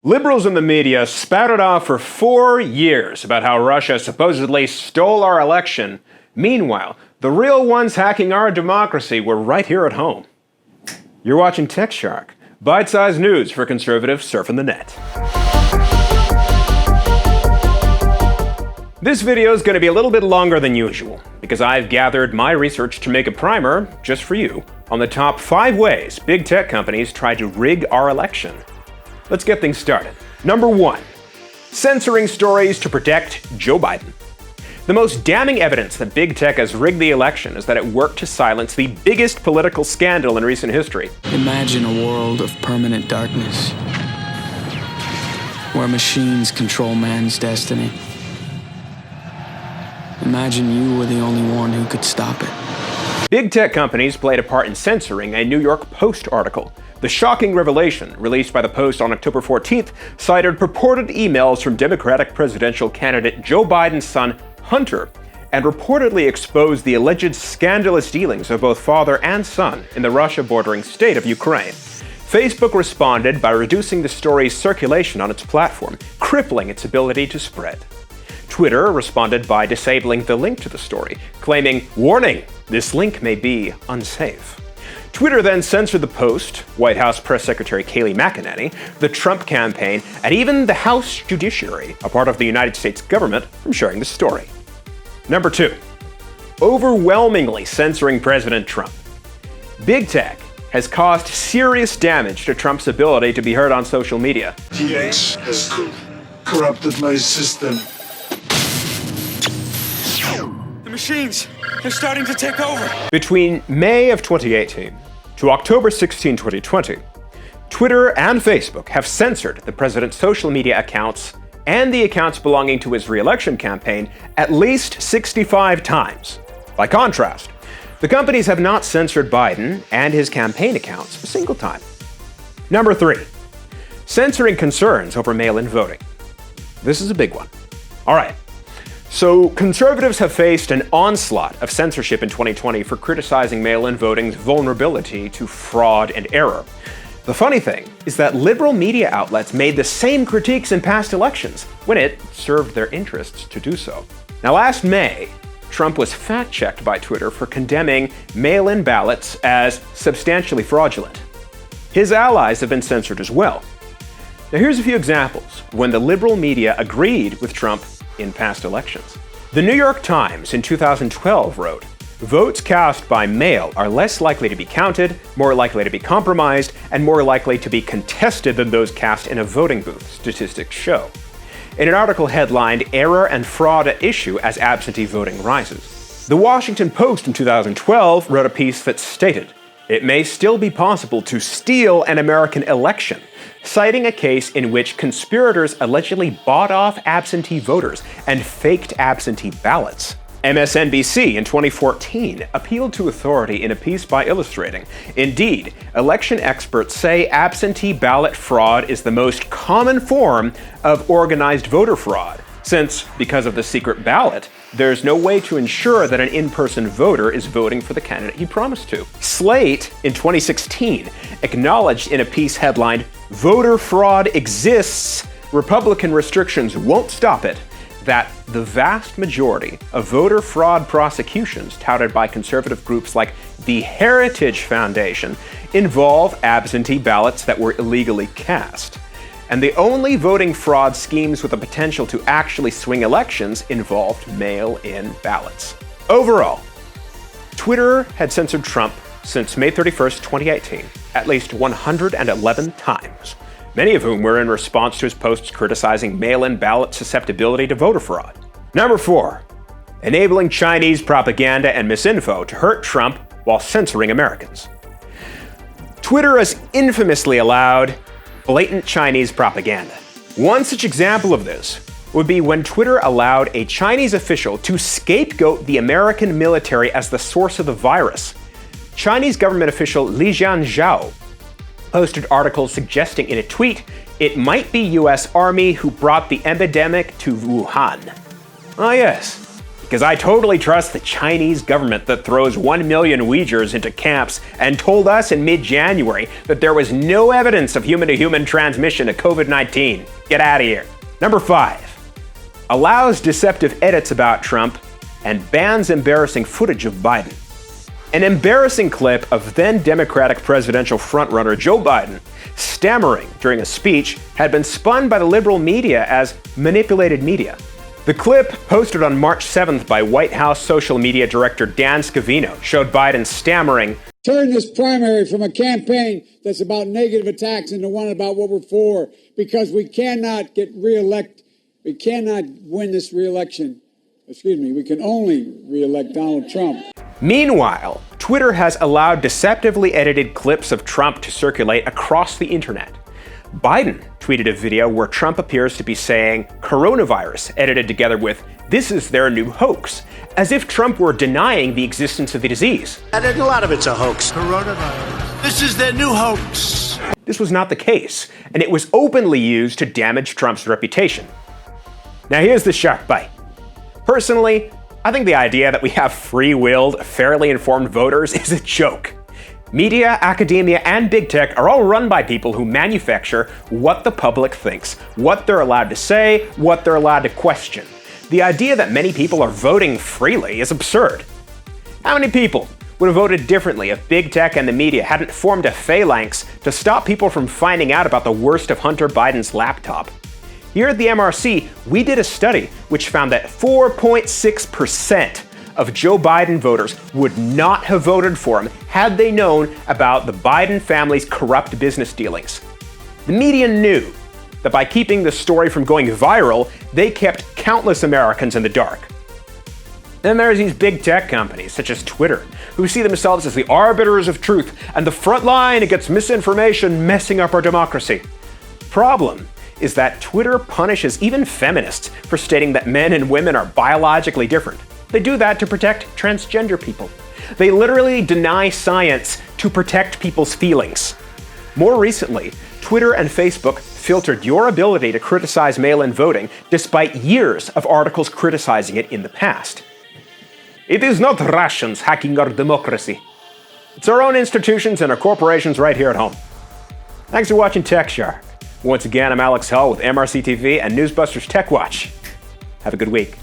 Liberals in the media spouted off for 4 years about how Russia supposedly stole our election. Meanwhile, the real ones hacking our democracy were right here at home. You're watching TechShark, bite-sized news for conservatives surfing the net. This video is going to be a little bit longer than usual, because I've gathered my research to make a primer, just for you, on the top 5 ways big tech companies tried to rig our election. Let's get things started. Number 1. Censoring stories to protect Joe Biden. The most damning evidence that big tech has rigged the election is that it worked to silence the biggest political scandal in recent history. Imagine a world of permanent darkness, where machines control man's destiny. Imagine you were the only one who could stop it. Big tech companies played a part in censoring a New York Post article. The shocking revelation, released by the Post on October 14th, cited purported emails from Democratic presidential candidate Joe Biden's son, Hunter, and reportedly exposed the alleged scandalous dealings of both father and son in the Russia-bordering state of Ukraine. Facebook responded by reducing the story's circulation on its platform, crippling its ability to spread. Twitter responded by disabling the link to the story, claiming, "Warning, this link may be unsafe." Twitter then censored the Post, White House Press Secretary Kayleigh McEnany, the Trump campaign, and even the House Judiciary, a part of the United States government, from sharing the story. Number 2. Overwhelmingly censoring President Trump. Big tech has caused serious damage to Trump's ability to be heard on social media. TX has corrupted my system. The machines, they're starting to take over. Between May of 2018 to October 16, 2020, Twitter and Facebook have censored the president's social media accounts and the accounts belonging to his re-election campaign at least 65 times. By contrast, the companies have not censored Biden and his campaign accounts a single time. Number 3. Censoring concerns over mail-in voting. This is a big one. All right. So, conservatives have faced an onslaught of censorship in 2020 for criticizing mail-in voting's vulnerability to fraud and error. The funny thing is that liberal media outlets made the same critiques in past elections when it served their interests to do so. Now, last May, Trump was fact-checked by Twitter for condemning mail-in ballots as substantially fraudulent. His allies have been censored as well. Now, here's a few examples when the liberal media agreed with Trump in past elections. The New York Times in 2012 wrote, "Votes cast by mail are less likely to be counted, more likely to be compromised, and more likely to be contested than those cast in a voting booth, statistics show." In an article headlined, "Error and Fraud at Issue as Absentee Voting Rises." The Washington Post in 2012 wrote a piece that stated, "It may still be possible to steal an American election," citing a case in which conspirators allegedly bought off absentee voters and faked absentee ballots. MSNBC in 2014 appealed to authority in a piece by illustrating, "Indeed, election experts say absentee ballot fraud is the most common form of organized voter fraud, since, because of the secret ballot, there's no way to ensure that an in-person voter is voting for the candidate he promised to." Slate, in 2016, acknowledged in a piece headlined, "Voter fraud exists, Republican restrictions won't stop it," that the vast majority of voter fraud prosecutions touted by conservative groups like the Heritage Foundation involve absentee ballots that were illegally cast. And the only voting fraud schemes with the potential to actually swing elections involved mail-in ballots. Overall, Twitter had censored Trump since May 31st, 2018, at least 111 times, many of whom were in response to his posts criticizing mail-in ballot susceptibility to voter fraud. Number 4. Enabling Chinese propaganda and misinfo to hurt Trump while censoring Americans. Twitter has infamously allowed blatant Chinese propaganda. One such example of this would be when Twitter allowed a Chinese official to scapegoat the American military as the source of the virus. Chinese government official Li Jianzhao posted articles suggesting in a tweet it might be US Army who brought the epidemic to Wuhan. Ah yes, because I totally trust the Chinese government that throws 1 million Uyghurs into camps and told us in mid-January that there was no evidence of human-to-human transmission of COVID-19. Get out of here. Number 5. Allows deceptive edits about Trump and bans embarrassing footage of Biden. An embarrassing clip of then Democratic presidential frontrunner Joe Biden stammering during a speech had been spun by the liberal media as manipulated media. The clip, posted on March 7th by White House social media director Dan Scavino, showed Biden stammering, "Turn this primary from a campaign that's about negative attacks into one about what we're for, because we cannot get reelected. We cannot win this reelection. We can only reelect Donald Trump." Meanwhile, Twitter has allowed deceptively edited clips of Trump to circulate across the internet. Biden tweeted a video where Trump appears to be saying coronavirus, edited together with "this is their new hoax," as if Trump were denying the existence of the disease. A lot of it's a hoax. Coronavirus. This is their new hoax. This was not the case, and it was openly used to damage Trump's reputation. Now here's the sharp bite. Personally, I think the idea that we have free-willed, fairly informed voters is a joke. Media, academia, and big tech are all run by people who manufacture what the public thinks, what they're allowed to say, what they're allowed to question. The idea that many people are voting freely is absurd. How many people would have voted differently if big tech and the media hadn't formed a phalanx to stop people from finding out about the worst of Hunter Biden's laptop? Here at the MRC, we did a study which found that 4.6% of Joe Biden voters would not have voted for him had they known about the Biden family's corrupt business dealings. The media knew that by keeping the story from going viral, they kept countless Americans in the dark. Then there's these big tech companies, such as Twitter, who see themselves as the arbiters of truth and the front line against misinformation messing up our democracy. Problem is that Twitter punishes even feminists for stating that men and women are biologically different. They do that to protect transgender people. They literally deny science to protect people's feelings. More recently, Twitter and Facebook filtered your ability to criticize mail-in voting despite years of articles criticizing it in the past. It is not Russians hacking our democracy. It's our own institutions and our corporations right here at home. Thanks for watching TechShark. Once again, I'm Alex Hall with MRC-TV and Newsbusters Tech Watch. Have a good week.